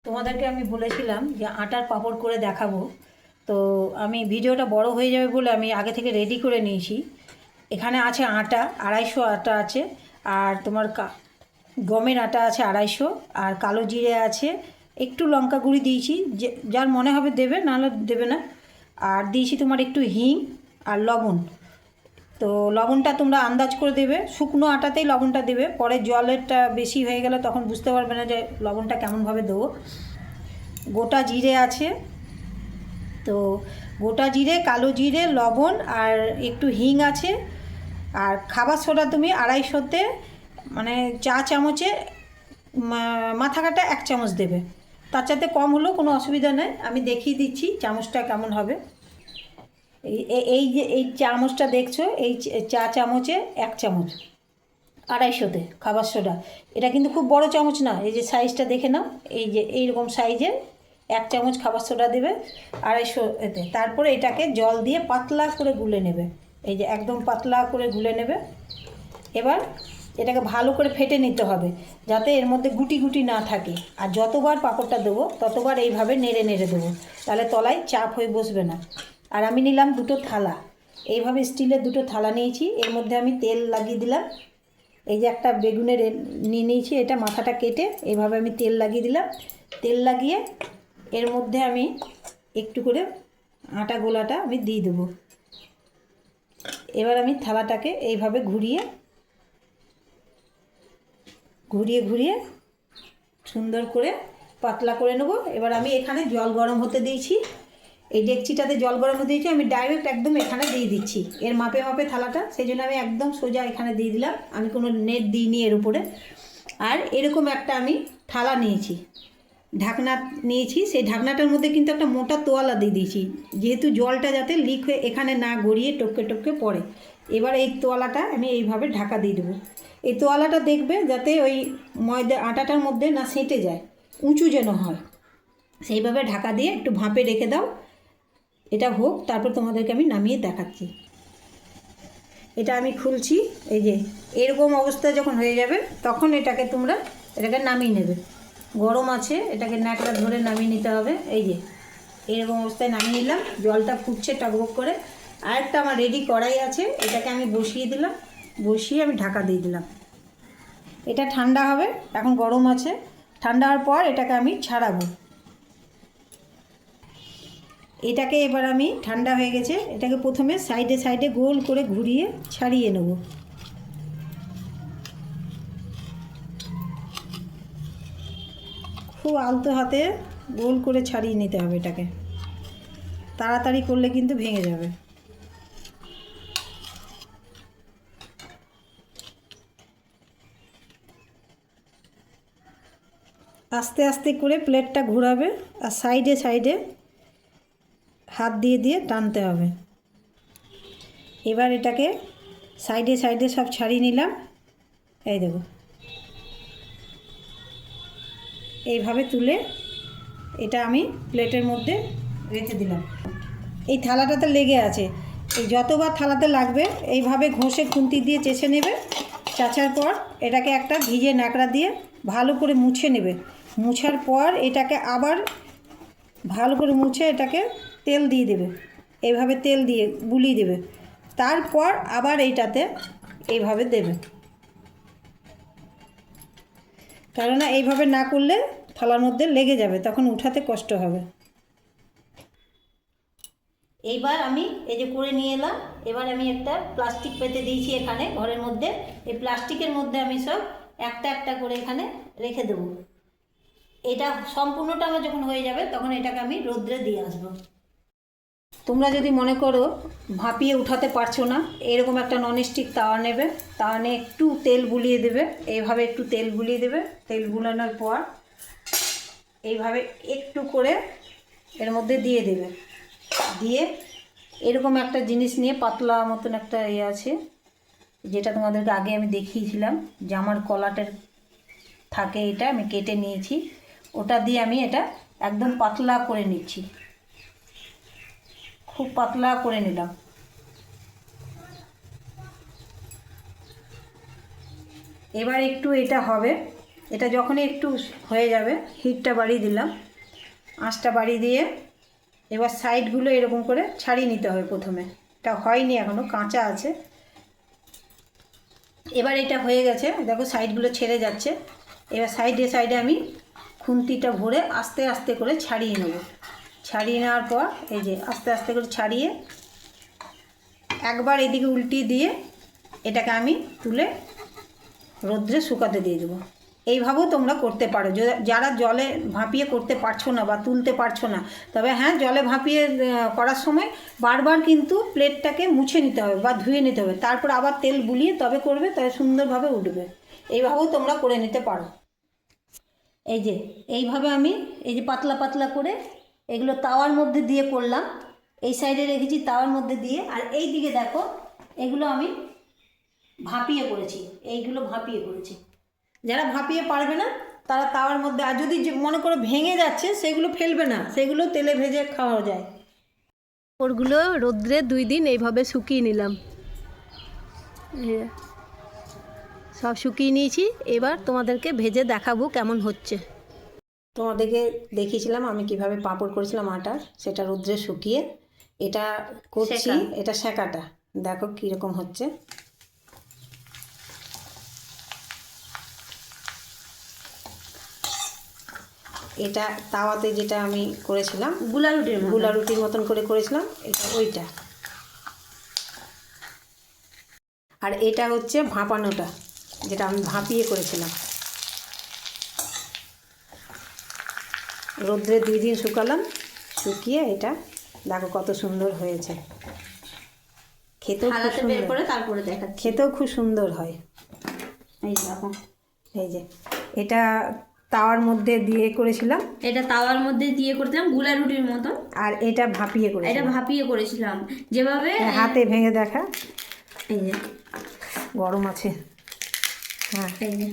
তোমাদেরকে আমি বলেছিলাম যে আটার পাঁপড় করে দেখাবো। তো আমি ভিডিওটা বড় হয়ে যাবে বলে আমি আগে থেকে রেডি করে নিয়েছি। এখানে আছে আটা, 250 আটা আছে, আর তোমার গমের আটা আছে 250, আর কালো জিরে আছে, একটু লঙ্কা গুঁড়ি দিয়েছি, যে যার মনে হবে দেবে, নাহলে দেবে না। আর দিয়েছি তোমার একটু হিং আর লবণ। তো লবণটা তোমরা আন্দাজ করে দেবে, শুকনো আটাতেই লবণটা দেবে, পরে জলেরটা বেশি হয়ে গেলে তখন বুঝতে পারবে না যে লবণটা কেমনভাবে দেবো। গোটা জিরে আছে, তো গোটা জিরে, কালো জিরে, লবণ আর একটু হিং আছে। আর খাবার সোডা তুমি 250-তে মানে চা চামচে মাথা কাটা 1 চামচ দেবে। তার চাইতে কম হলেও কোনো অসুবিধা নেই, আমি দেখিয়ে দিচ্ছি চামচটা কেমন হবে। এই যে এই চামচটা দেখছো, এই চা চামচে 1 চামচ 250-তে খাবার সোডা। এটা কিন্তু খুব বড় চামচ না, এই যে সাইজটা দেখে নাও, এই যে এইরকম সাইজের 1 চামচ খাবার সোডা দেবে 250-এতে। তারপরে এটাকে জল দিয়ে পাতলা করে গুলে নেবে, এই যে একদম পাতলা করে গুলে নেবে। এবার এটাকে ভালো করে ফেটে নিতে হবে, যাতে এর মধ্যে গুটি গুটি না থাকে। আর যতবার পাঁপড়টা দেবো ততবার এইভাবে নেড়ে নেড়ে দেবো, তাহলে তলায় চাপ হয়ে বসবে না। আর আমি নিলাম 2টো থালা, এইভাবে স্টিলের 2টো থালা নিয়েছি, এর মধ্যে আমি তেল লাগিয়ে দিলাম। এই যে একটা বেগুনের নিয়ে নিয়েছি, এটা মাথাটা কেটে এইভাবে আমি তেল লাগিয়ে দিলাম। তেল লাগিয়ে এর মধ্যে আমি একটু করে আটা গোলাটা আমি দিয়ে দেবো। এবার আমি থালাটাকে এইভাবে ঘুরিয়ে ঘুরিয়ে ঘুরিয়ে সুন্দর করে পাতলা করে নেব। এবার আমি এখানে জল গরম হতে দিয়েছি, এই ডেকচিটাতে জল গরম হতে দিয়েছি, আমি ডাইরেক্ট একদম এখানে দিয়ে দিচ্ছি, এর মাপে মাপে থালাটা, সেই জন্য আমি একদম সোজা এখানে দিয়ে দিলাম, আমি কোনো নেট দিইনি এর উপরে। আর এরকম একটা আমি থালা নিয়েছি, ঢাকনা নিয়েছি, সেই ঢাকনাটার মধ্যে কিন্তু একটা মোটা তোয়ালা দিয়ে দিয়েছি, যেহেতু জলটা যাতে লিক হয়ে এখানে না গড়িয়ে টপকে টপকে পড়ে। এবার এই তোয়ালাটা আমি এইভাবে ঢাকা দিয়ে দেবো। এই তোয়ালাটা দেখবে যাতে ওই ময়দা আটাটার মধ্যে না সেঁটে যায়, উঁচু যেন হয়, সেইভাবে ঢাকা দিয়ে একটু ভাপে রেখে দাও। এটা হোক, তারপর তোমাদেরকে আমি নামিয়ে দেখাচ্ছি। এটা আমি খুলছি, এই যে এরকম অবস্থা যখন হয়ে যাবে তখন এটাকে নামিয়ে নেবে। গরম আছে, এটাকে ন্যাকড়া ধরে নামিয়ে নিতে হবে। এই যে এরকম অবস্থায় নামিয়ে নিলাম, জলটা ফুটছে টকবক করে। আরেকটা আমার রেডি কড়াই আছে, এটাকে আমি বসিয়ে দিলাম, বসিয়ে আমি ঢাকা দিয়ে দিলাম। এটা ঠান্ডা হবে, এখন গরম আছে, ঠান্ডা হওয়ার পর এটাকে আমি ছাড়াবো। এটাকে এবার আমি ঠান্ডা হয়ে গেছে, এটাকে প্রথমে সাইডে সাইডে গোল করে ঘুরিয়ে ছাড়িয়ে নেব। খুব আলতো হাতে গোল করে ছাড়িয়ে নিতে হবে, এটাকে তাড়াতাড়ি করলে কিন্তু ভেঙে যাবে। আস্তে আস্তে করে প্লেটটা ঘোরাবে, আর সাইডে সাইডে হাত দিয়ে দিয়ে টানতে হবে। এবার এটাকে সাইডে সাইডে সব ছাড়িয়ে নিলাম, এই দেখো এইভাবে তুলে এটা আমি প্লেটের মধ্যে রেখে দিলাম। এই থালাটাতে লেগে আছে, এই যতবার থালাতে লাগবে এইভাবে ঘষে খুন্তি দিয়ে চেঁচে নেবে। চাচার পর এটাকে একটা ভিজে ন্যাকড়া দিয়ে ভালো করে মুছে নেবে। মুছার পর এটাকে আবার ভালো করে মুছে এটাকে তেল দিয়ে দেবে, এইভাবে তেল দিয়ে বুলিয়ে দেবে। তারপর আবার এইটাতে এইভাবে দেবে, কেননা এইভাবে না করলে থালার মধ্যে লেগে যাবে, তখন উঠাতে কষ্ট হবে। এইবার আমি এই যে করে নিয়ে এলাম, এবার আমি একটা প্লাস্টিক পেতে দিয়েছি এখানে ঘরের মধ্যে, এই প্লাস্টিকের মধ্যে আমি সব একটা একটা করে এখানে রেখে দেবো। এটা সম্পূর্ণটা আমার যখন হয়ে যাবে তখন এটাকে আমি রোদ্রে দিয়ে আসবো। তোমরা যদি মনে করো ভাপিয়ে উঠাতে পারছো না, এরকম একটা ননস্টিক তাওয়া নেবে, তাওয়া নিয়ে একটু তেল বুলিয়ে দেবে, এইভাবে একটু তেল বুলিয়ে দেবে। তেল বুলানোর পর এইভাবে একটু করে এর মধ্যে দিয়ে দেবে, দিয়ে এরকম একটা জিনিস নিয়ে পাতলা মতন একটা আছে, যেটা তোমাদেরকে আগে আমি দেখিয়েছিলাম, জামার কলাটের থাকে, এটা আমি কেটে নিয়েছি, ওটা দিয়ে আমি এটা একদম পাতলা করে নিচ্ছি, খুব পাতলা করে নিলাম। এবার একটু এটা হবে, এটা যখনই একটু হয়ে যাবে হিটটা বাড়িয়ে দিলাম, আঁচটা বাড়িয়ে দিয়ে এবার সাইডগুলো এরকম করে ছাড়িয়ে নিতে হবে। প্রথমে এটা হয়নি, এখনও কাঁচা আছে। এবার এটা হয়ে গেছে, দেখো সাইডগুলো ছেড়ে যাচ্ছে। এবার সাইডে সাইডে আমি খুন্তিটা ভরে আস্তে আস্তে করে ছাড়িয়ে নেব। ছাড়িয়ে নেওয়ার পর এই যে আস্তে আস্তে করে ছাড়িয়ে একবার এদিকে উল্টিয়ে দিয়ে এটাকে আমি তুলে রোদ্রে শুকাতে দিয়ে দেবো। এইভাবেও তোমরা করতে পারো যারা জলে ভাপিয়ে করতে পারছো না বা তুলতে পারছো না। তবে হ্যাঁ, জলে ভাপিয়ে করার সময় বারবার কিন্তু প্লেটটাকে মুছে নিতে হবে বা ধুয়ে নিতে হবে, তারপর আবার তেল বুলিয়ে তবে করবে, তবে সুন্দরভাবে উঠবে। এইভাবেও তোমরা করে নিতে পারো। এই যে এইভাবে আমি এই যে পাতলা পাতলা করে এগুলো তাওয়ার মধ্যে দিয়ে করলাম। এই সাইডে রেখেছি তাওয়ার মধ্যে দিয়ে, আর এই দিকে দেখো এগুলো আমি ভাপিয়ে করেছি। এইগুলো ভাপিয়ে করেছি। যারা ভাপিয়ে পারবে না তারা তাওয়ার মধ্যে, আর যদি মনে করো ভেঙে যাচ্ছে সেগুলো ফেলবে না, সেগুলো তেলে ভেজে খাওয়া যায়। ওরগুলো রোদ্রে 2 দিন এইভাবে শুকিয়ে নিলাম, সব শুকিয়ে নিয়েছি। এবার তোমাদেরকে ভেজে দেখাবো কেমন হচ্ছে। তোমাদেরকে দেখিয়েছিলাম আমি কিভাবে পাঁপড় করেছিলাম আটার, সেটা রোদ্রে শুকিয়ে এটা করছি। এটা সেঁকাটা দেখো কীরকম হচ্ছে। এটা তাওয়াতে যেটা আমি করেছিলাম গুলা রুটির মতন করে করেছিলাম, এটা ওইটা। আর এটা হচ্ছে ভাপানোটা, যেটা আমি ভাপিয়ে করেছিলাম। রোদ্রে 2 দিন শুকালাম, শুকিয়ে এটা দেখো কত সুন্দর হয়েছে। খেতেও খুব সুন্দর, তারপরে দেখাচ্ছি। খেতেও খুব সুন্দর হয়। এই দেখো, এই যে এটা তাওয়ার মধ্যে দিয়ে করেছিলাম। এটা তাওয়ার মধ্যে দিয়ে করতাম গুলা রুটির মতন। আর এটা ভাপিয়ে করেছিলাম। এটা ভাপিয়ে করেছিলাম যেভাবে হাতে ভেঙে দেখা। এই যে গরম আছে। হ্যাঁ, এই যে